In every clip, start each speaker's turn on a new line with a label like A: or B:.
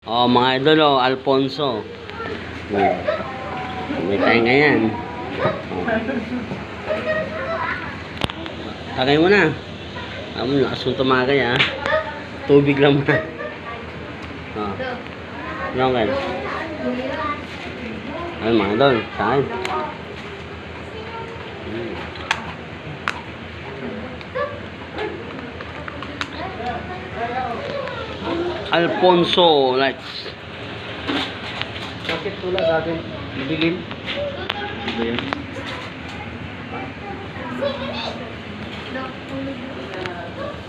A: Oh, mga idol, oh, Alfonso. May tayo ganyan. Oh. Tagay mo na. Lakas mong tumagay, ha. Tubig lang muna. Oh. Ano guys? Ay, mga idol, saan? Alfonso lights.
B: Bakit tulad natin? Madilim? Ano yan?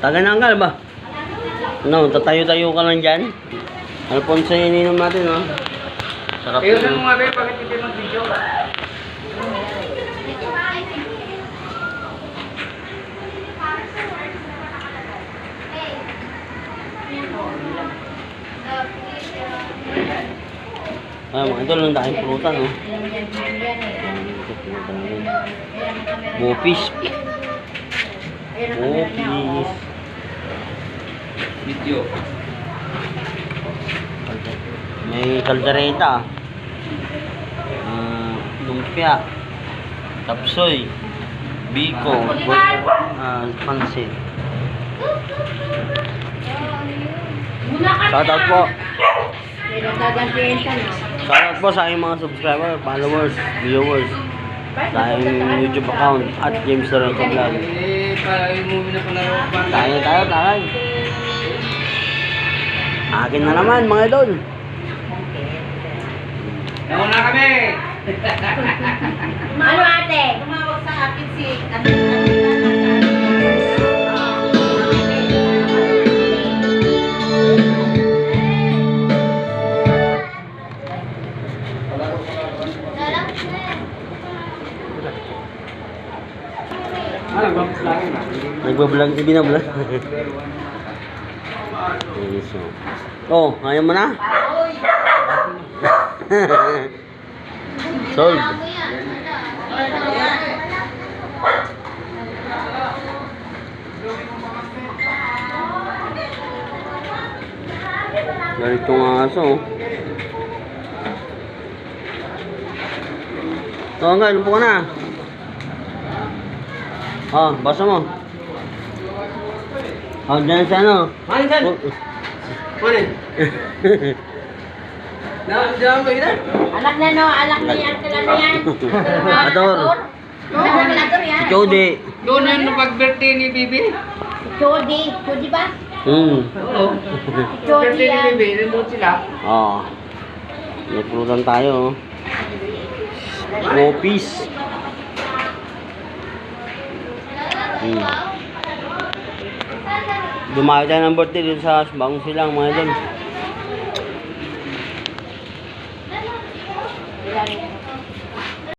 A: Taga-nanggal ba? No, tatayo-tayo ka lang dyan. Alfonso yung ininom natin, no? Sarap yun.
B: Ayun mo nga ba, bakit hindi mag-video ka?
A: Ah, mga idol, ang daking pulutan, no? Bopis. Bopis.
B: Video.
A: May kaldereta. Lumpia. Tapsoy. Biko. Pansit. Shoutout po. Shoutout po sa aking mga subscriber, followers, viewers. Sa aking YouTube account at James Lorenzo Vlog.
B: Parang movie na pala.
A: Tayo. Akin na naman, mga idol.
B: Nauna kami!
C: Ano ate? Tumawag sa akin si
A: Nagbablog, binablog. Oh, ayaw mo na? Sold. Ganito nga aso. Oo nga, lupo ka na. Oh, basa mo. Oh, dyan sa ano.
B: Manin dyan! Manin! Diyan ba yun?
C: Anak na no, anak ni Uncle ano yan?
A: Ador.
C: Ador yan.
A: Jody.
B: Doon yun nung pag-birthday ni Bibi.
C: Jody ba?
B: Oo. Birthday ni Bibi, nandun sila.
A: Oh. Nagpulutan tayo. Bopis. Dumayo tayo ng birthday dito sa Bagong Silang, mga idol.